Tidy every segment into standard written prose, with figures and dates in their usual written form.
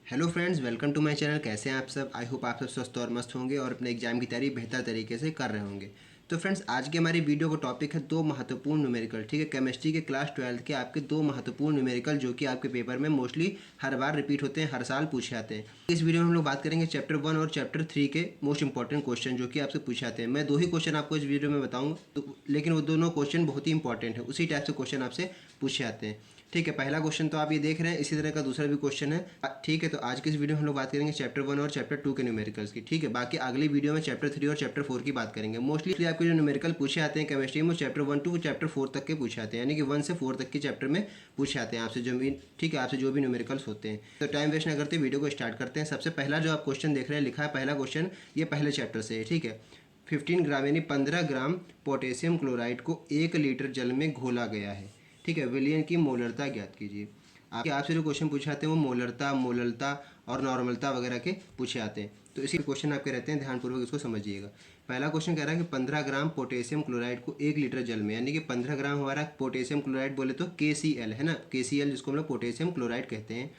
Hello friends, welcome to my channel. कैसे हैं आप सब? आई होप आप सब स्वस्थ और मस्त होंगे और अपने एग्जाम की तैयारी बेहतर तरीके से कर रहे होंगे। तो फ्रेंड्स, आज की हमारी वीडियो का टॉपिक है दो महत्वपूर्ण न्यूमेरिकल। ठीक है, केमिस्ट्री के क्लास 12 के आपके दो महत्वपूर्ण न्यूमेरिकल जो कि आपके पेपर में मोस्टली हर बार रिपीट होते हैं, हर साल पूछे जाते हैं। इस वीडियो में हम लोग बात करेंगे चैप्टर 1 और चैप्टर 3 के मोस्ट इंपॉर्टेंट क्वेश्चन जो कि आपसे पूछे जाते हैं। मैं दो ही क्वेश्चन आपको इस वीडियो में बताऊँगा, लेकिन वो दोनों क्वेश्चन बहुत ही इंपॉर्टेंट है, उसी टाइप से क्वेश्चन आपसे पूछे जाते हैं। ठीक है, पहला क्वेश्चन तो आप ये देख रहे हैं, इसी तरह का दूसरा भी क्वेश्चन है। ठीक है, तो आज की इस वीडियो में हम लोग बात करेंगे चैप्टर 1 और चैप्टर 2 के न्यूमेरिकल्स की। ठीक है, बाकी अगली वीडियो में चैप्टर 3 और चैप्टर 4 की बात करेंगे। मोस्टली आपके जो न्यूमेरिकल पूछे आते हैं केमिस्ट्री में, चैप्टर 1 टू चैप्टर 4 तक के पूछे आते हैं, यानी कि 1 से 4 तक के चैप्टर में पूछे आते हैं आपसे जो भी। ठीक है, आपसे जो भी न्यूमेरिकल्स होते हैं। तो टाइम वेस्ट ना करते वीडियो को स्टार्ट करते हैं। सबसे पहला जो आप क्वेश्चन देख रहे हैं, लिखा है पहला क्वेश्चन, ये पहले चैप्टर से है। ठीक है, 15 ग्राम यानी 15 ग्राम पोटेशियम क्लोराइड को 1 लीटर जल में घोला गया है। ठीक है, विलयन की मोलरता ज्ञात कीजिए। आपसे जो क्वेश्चन पूछे आते हैं वो मोलरता, मोललता और नॉर्मलता वगैरह के पूछे आते हैं। तो इसी क्वेश्चन आपके रहते हैं, ध्यानपूर्वक इसको समझिएगा। पहला क्वेश्चन कह रहा है कि 15 ग्राम पोटेशियम क्लोराइड को 1 लीटर जल में, यानी कि 15 ग्राम हमारा पोटेशियम क्लोराइड बोले तो KCl है ना, KCl जिसको हम लोग पोटेशियम क्लोराइड कहते हैं,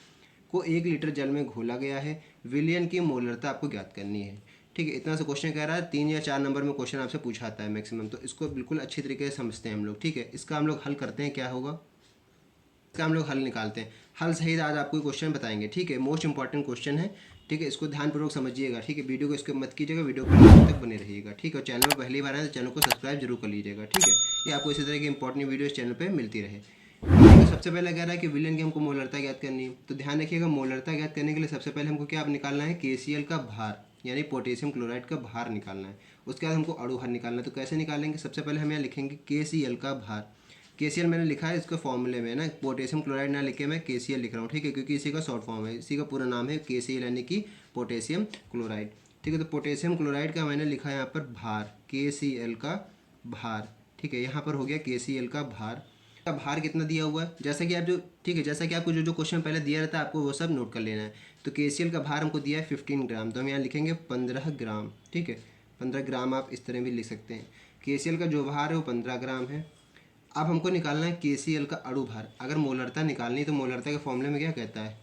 को 1 लीटर जल में घोला गया है। विलयन की मोलरता आपको ज्ञात करनी है। ठीक है, इतना सा क्वेश्चन कह रहा है। 3 या 4 नंबर में क्वेश्चन आपसे पूछा आता है मैक्सिमम, तो इसको बिल्कुल अच्छी तरीके से समझते हैं हम लोग। ठीक है, इसका हम लोग हल करते हैं, क्या होगा इसका हम लोग हल निकालते हैं। हल सहित आज आपको क्वेश्चन बताएंगे। ठीक है, मोस्ट इंपॉर्टेंट क्वेश्चन है। ठीक है, इसको ध्यानपूर्वक समझिएगा। ठीक है, वीडियो को इसको मत कीजिएगा, वीडियो को लास्ट तक बने रहिएगा। ठीक है, और चैनल में पहली बार आए तो चैनल को सब्सक्राइब जरूर कर लीजिएगा। ठीक है, ये आपको इसी तरह की इंपॉर्टेंट वीडियो इस चैनल पर मिलती रहे। तो सबसे पहले कह रहा है कि विलयन की हमको मोलरता ज्ञात करनी है। तो ध्यान रखिएगा, मोलरता ज्ञात करने के लिए सबसे पहले हमको क्या निकालना है, KCl का भार यानी पोटेशियम क्लोराइड का भार निकालना है। उसके बाद हमको अणु भार निकालना है। तो कैसे निकालेंगे? सबसे पहले हम यहाँ लिखेंगे KCl का भार। KCl मैंने लिखा है इसके फॉर्मूले में ना, पोटेशियम क्लोराइड ना लिख के मैं KCl लिख रहा हूँ। ठीक है, क्योंकि इसी का शॉर्ट फॉर्म है, इसी का पूरा नाम है KCl यानी कि पोटेशियम क्लोराइड। ठीक है, तो पोटेशियम क्लोराइड का मैंने लिखा है यहाँ पर भार, KCl का भार। ठीक है, यहाँ पर हो गया KCl का भार। का भार कितना दिया हुआ है, जैसा कि आप जो, ठीक है, जैसा कि आपको जो जो क्वेश्चन पहले दिया रहता है आपको वो सब नोट कर लेना है। तो KCl का भार हमको दिया है 15 ग्राम, तो हम यहाँ लिखेंगे 15 ग्राम। ठीक है, 15 ग्राम आप इस तरह भी लिख सकते हैं। KCl का जो भार है वो 15 ग्राम है। अब हमको निकालना है KCl का अणु भार। अगर मोलरता निकालनी तो मोलरता के फॉर्मूले में क्या कहता है,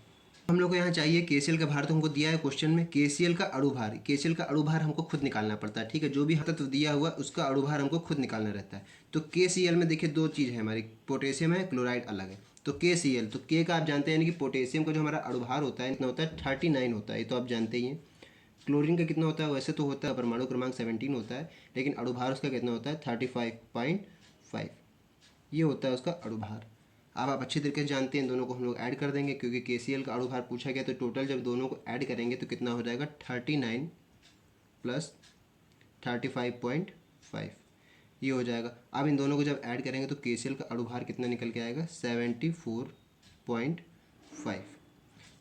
हम लोग को यहाँ चाहिए KCl का भार, तो हमको दिया है क्वेश्चन में KCl का अणु भार। KCl का अणु भार हमको खुद निकालना पड़ता है। ठीक है, जो भी तत्व दिया हुआ उसका अणु भार हमको खुद निकालना रहता है। तो KCl में देखिए दो चीज़ है हमारी, पोटेशियम है, क्लोराइड अलग है। तो KCl, तो K का आप जानते हैं, यानी कि पोटेशियम का जो हमारा अणु भार होता है कितना होता है, 39 होता है, ये तो आप जानते ही हैं। क्लोरीन का कितना होता है, वैसे तो होता है परमाणु क्रमांक 17 होता है, लेकिन अणु भार उसका कितना होता है, 35.5, ये होता है उसका अणु भार। अब आप अच्छी तरीके से जानते हैं, दोनों को हम लोग ऐड कर देंगे, क्योंकि KCl का अणु भार पूछा गया। तो टोटल जब दोनों को ऐड करेंगे तो कितना हो जाएगा, 39 प्लस 35.5, ये हो जाएगा। अब इन दोनों को जब ऐड करेंगे तो KCl का अणु भार कितना निकल के आएगा, 74.5।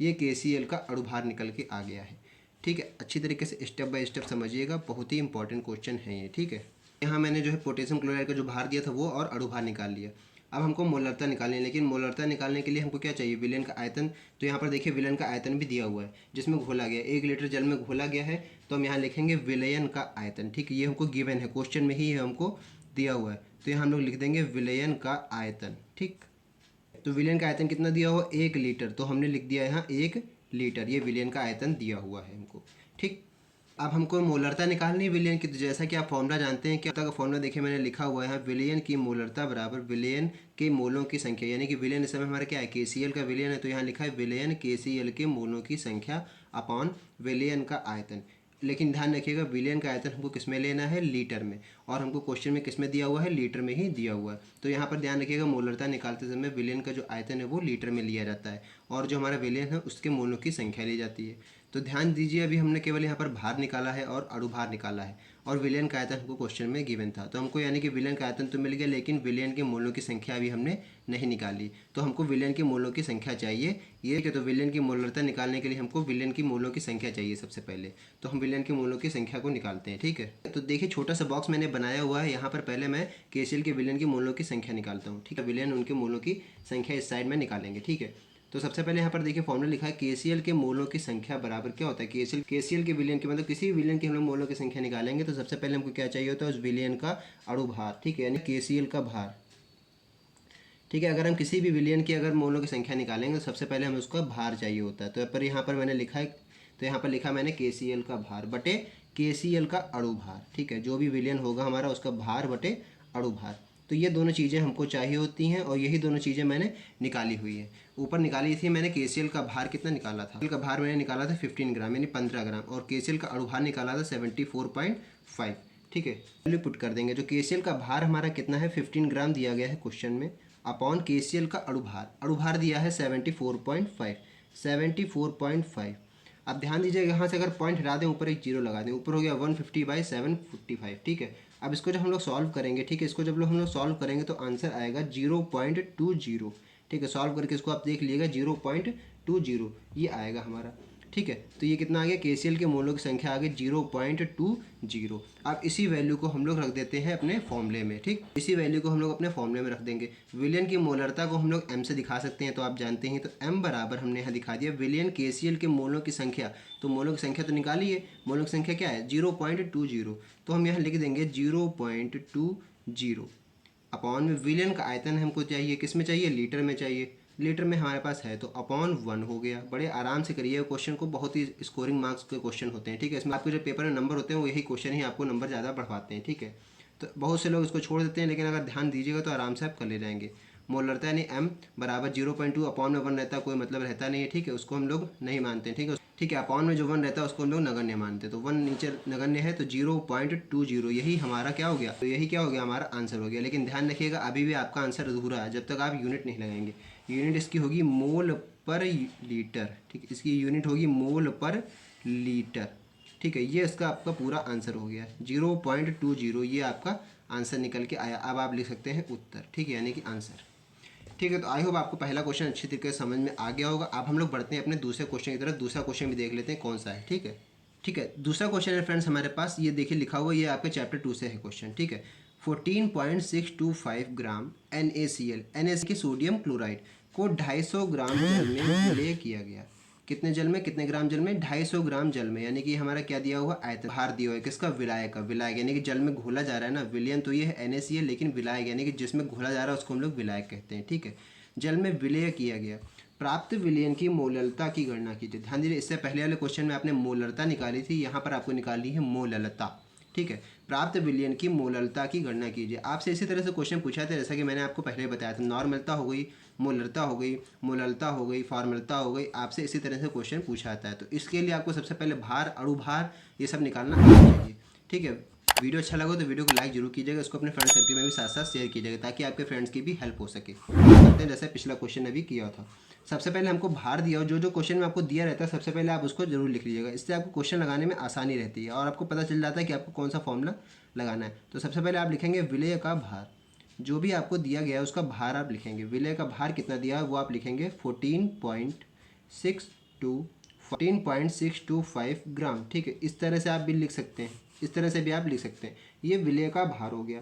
ये KCl का अणु भार निकल के आ गया है। ठीक है, अच्छी तरीके से स्टेप बाय स्टेप समझिएगा, बहुत ही इंपॉर्टेंट क्वेश्चन है ये। ठीक है, यहाँ मैंने जो है पोटेशियम क्लोराइड का जो भार दिया था वो और अणु भार निकाल लिया। अब हमको मोलरता निकालनी है, लेकिन मोलरता निकालने के लिए हमको क्या चाहिए, विलयन का आयतन। तो यहाँ पर देखिए विलयन का आयतन भी दिया हुआ है, जिसमें घोला गया 1 लीटर जल में घोला गया है। तो हम यहाँ लिखेंगे विलयन का आयतन। ठीक है, ये हमको गिवन है, क्वेश्चन में ही हमको दिया हुआ है। तो यहाँ हम लोग लिख देंगे विलयन का आयतन। ठीक, तो विलयन का आयतन कितना दिया हुआ, 1 लीटर, तो हमने लिख दिया यहाँ 1 लीटर, ये विलयन का आयतन दिया हुआ है हमको। ठीक, अब हमको मोलरता निकालनी है विलयन की। तो जैसा कि आप फॉर्मूला जानते हैं, क्या का फॉर्मूला देखिए मैंने लिखा हुआ है, विलयन की मोलरता बराबर विलयन के मोलों की संख्या, यानी कि विलयन इस समय हमारा क्या है, KCl का विलयन है, तो यहाँ लिखा है विलयन KCl के मोलों की संख्या अपॉन विलयन का आयतन। लेकिन ध्यान रखिएगा, विलयन का आयतन हमको किस में लेना है, लीटर में, और हमको क्वेश्चन में किस में दिया हुआ है, लीटर में ही दिया हुआ है। तो यहाँ पर ध्यान रखिएगा, मोलरता निकालते समय विलयन का जो आयतन है वो लीटर में लिया जाता है, और जो हमारा विलयन है उसके मोलों की संख्या ली जाती है। तो ध्यान दीजिए, अभी हमने केवल यहाँ पर भार निकाला है और अणु भार निकाला है, और विलयन का आयतन हमको क्वेश्चन में गिवन था। तो हमको यानी कि विलयन का आयतन तो मिल गया, लेकिन विलयन के मोलों की संख्या अभी हमने नहीं निकाली। तो हमको विलयन के मोलों की संख्या चाहिए, ये क्या, तो विलयन की मोलरता निकालने के लिए हमको विलयन की मोलों की संख्या चाहिए सबसे पहले। तो हम विलयन के मोलों की संख्या को निकालते हैं। ठीक है, तो देखिए छोटा सा बॉक्स मैंने बनाया हुआ है, यहाँ पर पहले मैं KCl के विलयन की मोलों की संख्या निकालता हूँ। ठीक है, विलयन उनके मोलों की संख्या इस साइड में निकालेंगे। ठीक है, तो सबसे पहले यहाँ पर देखिए फॉर्मूला लिखा है, KCl के मोलों की संख्या बराबर क्या होता है, KCl के विलयन के, मतलब किसी भी विलयन के हम लोग मोलों की संख्या निकालेंगे तो सबसे पहले हमको क्या चाहिए होता है, उस विलयन का अणु भार। ठीक है, यानी KCl का भार, ठीक है। अगर हम किसी भी विलियन की अगर मोलों की संख्या निकालेंगे तो सबसे पहले हमें उसका भार चाहिए होता है। तो पर यहाँ पर मैंने लिखा है, तो यहाँ पर लिखा मैंने KCl का भार बटे KCl का अणु भार। ठीक है, जो भी विलियन होगा हमारा उसका भार बटे अणु भार। तो ये दोनों चीज़ें हमको चाहिए होती हैं और यही दोनों चीज़ें मैंने निकाली हुई है। ऊपर निकाली थी मैंने KCl का भार कितना निकाला था, का भार मैंने निकाला था 15 ग्राम यानी 15 ग्राम, और KCl का अणु भार निकाला था 74.5। ठीक है, वैल्यू पुट कर देंगे। जो KCl का भार हमारा कितना है 15 ग्राम दिया गया है क्वेश्चन में, अपॉन KCl का अणुभार दिया है 74.5। अब ध्यान दीजिए यहाँ से अगर पॉइंट हटा दें ऊपर एक जीरो लगा दें, ऊपर हो गया 150/755। ठीक है, अब इसको जब हम लोग सॉल्व करेंगे, ठीक है, इसको जब हम लोग सॉल्व करेंगे तो आंसर आएगा 0.20। ठीक है, सॉल्व करके इसको आप देख लीजिएगा 0.20 ये आएगा हमारा। ठीक है, तो ये कितना आ गया, KCl के मोलों की संख्या आ गई 0.20। अब इसी वैल्यू को हम लोग रख देते हैं अपने फॉर्मूले में। ठीक, इसी वैल्यू को हम लोग अपने फॉर्मूले में रख देंगे। विलियन की मोलरता को हम लोग m से दिखा सकते हैं, तो आप जानते हैं। तो m बराबर हमने यहाँ दिखा दिया विलियन KCl के मोलों की संख्या। तो मोलों की संख्या तो निकालिए, मोलों की संख्या क्या है 0.20। तो हम यहाँ लिख देंगे 0.20 अपॉन में विलियन का आयतन हमको चाहिए, किस में चाहिए, लीटर में चाहिए। लीटर में हमारे पास है तो अपॉन 1 हो गया। बड़े आराम से करिए क्वेश्चन को, बहुत ही स्कोरिंग मार्क्स के क्वेश्चन होते हैं। ठीक है, इसमें आपके जो पेपर में नंबर होते हैं वो यही क्वेश्चन ही आपको नंबर ज़्यादा बढ़वाते हैं। ठीक है, तो बहुत से लोग इसको छोड़ देते हैं, लेकिन अगर ध्यान दीजिएगा तो आराम से आप कर ले जाएंगे। मोलरता यानी m बराबर 0.2 अपॉन में 1 रहता है, कोई मतलब रहता नहीं है। ठीक है, उसको हम लोग नहीं मानते हैं। ठीक है, अपॉन में जो 1 रहता है उसको हम लोग नगण्य मानते हैं। तो 1 नीचे नगण्य है तो 0.20 यही हमारा क्या हो गया, तो यही क्या हो गया, हमारा आंसर हो गया। लेकिन ध्यान रखिएगा अभी भी आपका आंसर अधूरा है जब तक आप यूनिट नहीं लगाएंगे। यूनिट इसकी होगी मोल पर लीटर। ठीक है, इसकी यूनिट होगी मोल पर लीटर। ठीक है, ये इसका आपका पूरा आंसर हो गया 0.20, ये आपका आंसर निकल के आया। अब आप लिख सकते हैं उत्तर। ठीक है, यानी कि आंसर। ठीक है, तो आई होप आपको पहला क्वेश्चन अच्छी तरीके से समझ में आ गया होगा। अब हम लोग बढ़ते हैं अपने दूसरे क्वेश्चन की तरफ। दूसरा क्वेश्चन भी देख लेते हैं कौन सा है। ठीक है, ठीक है, दूसरा क्वेश्चन है फ्रेंड्स हमारे पास, ये देखिए लिखा हुआ, ये आपके चैप्टर 2 से है क्वेश्चन। ठीक है, 14.625 ग्राम NaCl की सोडियम क्लोराइड को 250 ग्राम जल में विलय किया गया। कितने जल में, कितने ग्राम जल में, 250 ग्राम जल में। यानी कि हमारा क्या दिया हुआ, आयतन, भार दिया हुआ है किसका, विलायक का। विलायक यानी कि जल में घोला जा रहा है ना, विलयन तो ये है NaCl, लेकिन विलायक यानी कि जिसमें घोला जा रहा है उसको हम लोग विलायक कहते हैं। ठीक है, जल में विलय किया गया। प्राप्त विलयन की मोललता की गणना कीजिए। ध्यान दीजिए, इससे पहले वाले क्वेश्चन में आपने मोलरता निकाली थी, यहाँ पर आपको निकालनी है मोललता। ठीक है, प्राप्त विलयन की मोललता की गणना कीजिए। आपसे इसी तरह से क्वेश्चन पूछा था, जैसा कि मैंने आपको पहले बताया था। नॉर्मलता हो गई, मोलरता हो गई, मोललता हो गई, फॉर्मलता हो गई, आपसे इसी तरह से क्वेश्चन पूछा जाता है। तो इसके लिए आपको सबसे पहले भार, अणुभार, ये सब निकालना आना चाहिए। ठीक है, वीडियो अच्छा लगा तो वीडियो को लाइक जरूर कीजिएगा, इसको अपने फ्रेंड सर्कल में भी साथ साथ शेयर कीजिएगा ताकि आपके फ्रेंड्स की भी हेल्प हो सके। करते हैं जैसे पिछला क्वेश्चन अभी किया था। सबसे पहले हमको भार दिया, और जो जो क्वेश्चन में आपको दिया रहता है सबसे पहले आप उसको जरूर लिख लीजिएगा। इससे आपको क्वेश्चन लगाने में आसानी रहती है और आपको पता चल जाता है कि आपको कौन सा फॉर्मूला लगाना है। तो सबसे पहले आप लिखेंगे विलय का भार, जो भी आपको दिया गया है उसका भार आप लिखेंगे। विलय का भार कितना दिया है वो आप लिखेंगे 14.625 ग्राम। ठीक है, इस तरह से आप भी लिख सकते हैं, इस तरह से भी आप लिख सकते हैं। ये विलय का भार हो गया।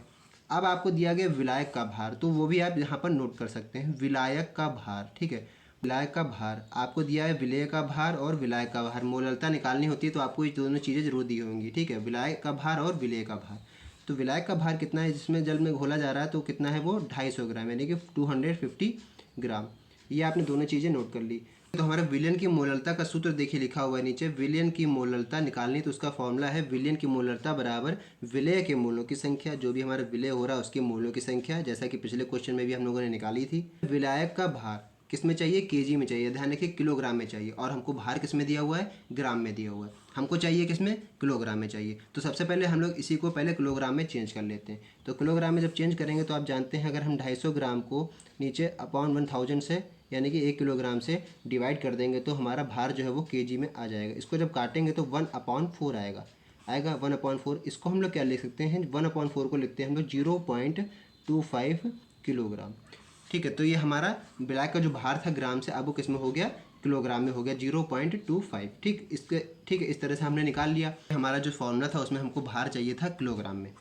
अब आपको दिया गया विलायक का भार, तो वो भी आप यहाँ पर नोट कर सकते हैं, विलायक का भार। ठीक है, विलायक का भार आपको दिया है, विलय का भार और विलायक का भार। मोललता निकालनी होती है तो आपको ये दोनों चीज़ें जरूर दी होंगी। ठीक है, विलायक का भार और विलय का भार। तो विलायक का भार कितना है, जिसमें जल में घोला जा रहा है, तो कितना है वो 250 ग्राम, यानी कि 250 ग्राम। ये आपने दोनों चीज़ें नोट कर ली। तो हमारा विलयन की मोललता का सूत्र देखिए लिखा हुआ है नीचे। विलयन की मोललता निकालनी तो उसका फॉर्मूला है विलयन की मोललता बराबर विलय के मोलों की संख्या, जो भी हमारा विलय हो रहा है उसके मोलों की संख्या, जैसा कि पिछले क्वेश्चन में भी हम लोगों ने निकाली थी। विलायक का भार किस में चाहिए, केजी में चाहिए, ध्यान रखिए किलोग्राम में चाहिए, और हमको भार किस में दिया हुआ है, ग्राम में दिया हुआ है। हमको चाहिए किस में, किलोग्राम में चाहिए। तो सबसे पहले हम लोग इसी को पहले किलोग्राम में चेंज कर लेते हैं। तो किलोग्राम में जब चेंज करेंगे तो आप जानते हैं, अगर हम 250 ग्राम को नीचे अपॉन 1000 से यानी कि 1 किलोग्राम से डिवाइड कर देंगे तो हमारा भार जो है वो केजी में आ जाएगा। इसको जब काटेंगे तो 1/4 आएगा, 1/4। इसको हम लोग क्या लिख सकते हैं, 1/4 को लिखते हैं हम लोग 0.25 किलोग्राम। ठीक है, तो ये हमारा ब्लैक का जो भार था ग्राम से, अब वो किस में हो गया, किलोग्राम में हो गया 0.25। ठीक, ठीक है, इस तरह से हमने निकाल लिया। हमारा जो फॉर्मूला था उसमें हमको भार चाहिए था किलोग्राम में,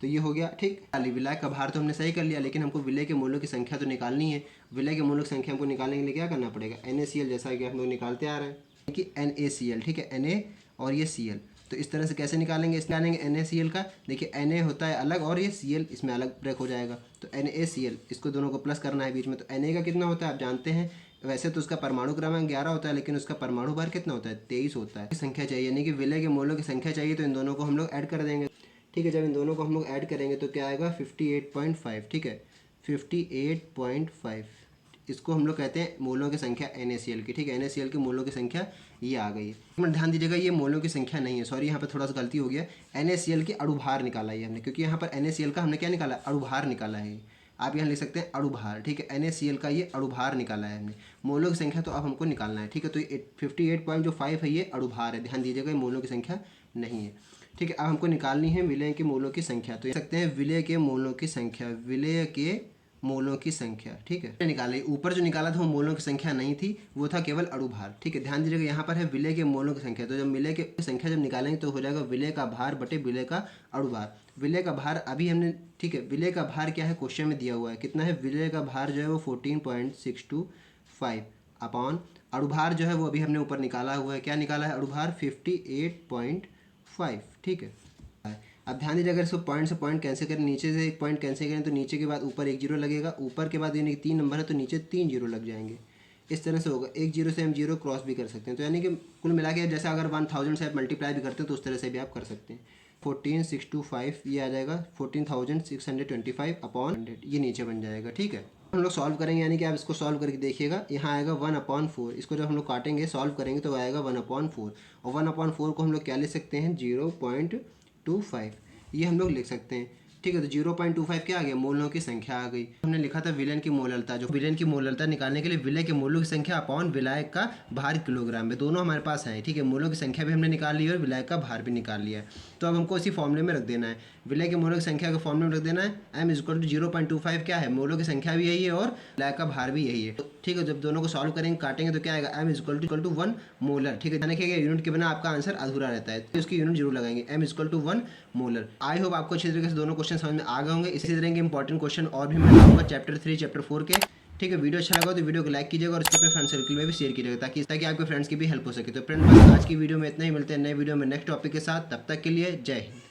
तो ये हो गया। ठीक, विलय का भार तो हमने सही कर लिया, लेकिन हमको विलय के मोलों की संख्या तो निकालनी है। विलय के मोलों की संख्या हमको निकालने के लिए क्या करना पड़ेगा, NaCl, जैसा कि हम लोग निकालते आ रहे हैं कि NaCl। ठीक है, Na और ये Cl, तो इस तरह से कैसे निकालेंगे, इस निकालेंगे NaCl का। देखिए Na होता है अलग और ये Cl इसमें अलग ब्रेक हो जाएगा, तो NaCl इसको दोनों को प्लस करना है बीच में। तो Na का कितना होता है आप जानते हैं, वैसे तो उसका परमाणु क्रमांक 11 होता है, लेकिन उसका परमाणु भार कितना होता है 23 होता है। संख्या चाहिए यानी कि विलय के मोलों की संख्या चाहिए, तो इन दोनों को हम लोग ऐड कर देंगे। ठीक है, जब इन दोनों को हम लोग ऐड करेंगे तो क्या आएगा 58.5। ठीक है 58.5, इसको हम लोग कहते हैं मोलों की संख्या NaCl की। ठीक है NaCl की मोलों की संख्या ये आ गई है। ध्यान दीजिएगा ये मोलों की संख्या नहीं है, सॉरी यहाँ पर थोड़ा सा गलती हो गया। NaCl की अणुभार निकाला है हमने, क्योंकि यहाँ पर NaCl का हमने क्या निकाला, अणुभार निकाला है। आप यहाँ लिख सकते हैं अणुभार। ठीक है NaCl का ये अणुभार निकाला है हमने, मोलों की संख्या तो अब हमको निकालना है। ठीक है तो 58.5 है ये अणुभार है, ध्यान दीजिएगा ये मोलों की संख्या नहीं है। ठीक है अब हमको निकालनी है विलय के मोलों की संख्या, तो सकते हैं विलय के मोलों की संख्या, विलय के मोलों की संख्या। ठीक है निकाली, ऊपर जो निकाला था वो मोलों की संख्या नहीं थी, वो था केवल अणुभार। ठीक है ध्यान दीजिएगा यहाँ पर है विलय के मोलों की संख्या, तो जब विलय की संख्या जब निकालेंगे तो हो जाएगा विलय का भार बटे विलय का अणुभार। विलय का भार अभी हमने, ठीक है विलय का भार क्या है क्वेश्चन में दिया हुआ है, कितना है विलय का भार जो है वो 14.625 अपॉन अणुभार जो है वो अभी हमने ऊपर निकाला हुआ है। क्या निकाला है अणुभार 58.5। ठीक है अब ध्यान दीजिए, अगर इसको पॉइंट से पॉइंट कैंसिल करें, नीचे से एक पॉइंट कैंसिल करें तो नीचे के बाद ऊपर एक जीरो लगेगा, ऊपर के बाद यानी कि 3 नंबर है तो नीचे 3 जीरो लग जाएंगे। इस तरह से होगा, एक जीरो से हम जीरो क्रॉस भी कर सकते हैं, तो यानी कि कुल मिला के जैसे अगर 1000 से आप मल्टीप्लाई भी करते हैं तो उस तरह से भी आप कर सकते हैं। 14625 ये आ जाएगा 14625 अपॉन 100, ये नीचे बन जाएगा। ठीक है हम लोग सॉल्व करेंगे, यानी कि आप इसको सॉल्व करके देखिएगा, यहाँ आएगा 1/4। इसको जब हम लोग काटेंगे सॉल्व करेंगे तो आएगा 1/4, और 1/4 को हम लोग क्या ले सकते हैं 0.25, ये हम लोग लिख सकते हैं। ठीक है तो 0.25 क्या आ गया, मोलों की संख्या आ गई। हमने लिखा था विलयन की मोललता, जो विलयन की मोललता निकालने के लिए विलय के मोलों की संख्या अपॉन विलायक का भार किलोग्राम में, दोनों हमारे पास है। ठीक है मोलों की संख्या भी हमने निकाल ली है और विलायक का भार भी निकाल लिया है, तो अब हमको इसी फॉर्मूले में रख देना है, विलय के मोलों की संख्या के फॉर्मूले में रख देना है। m=0.25 क्या है, मोलों की संख्या भी यही है और विलायक का भार भी यही है। ठीक है जब दोनों को सॉल्व करेंगे काटेंगे तो क्या आएगा m=1 मोलर। ठीक है ध्यान रखिएगा यूनिट के बिना आपका आंसर अधूरा रहता है, तो उसकी यूनिट जरूर लगाएंगे, m=1 मोलर। आई होप आपको अच्छी तरीके से दोनों क्वेश्चन समझ में आ गए होंगे। इसी तरह के इंपॉर्टेंट क्वेश्चन और भी मैं लाऊंगा चैप्टर 3 चैप्टर 4 के। ठीक है वीडियो अच्छा लगा तो वीडियो को लाइक कीजिएगा और इसको अपने फ्रेंड सर्कल में भी शेयर कीजिएगा, ताकि आपके फ्रेंड्स की भी हेल्प हो सके। तो फ्रेंड बस आज की वीडियो में इतना ही, मिलते हैं नए वीडियो में नेक्स्ट टॉपिक के साथ, तब तक के लिए जय हिंद।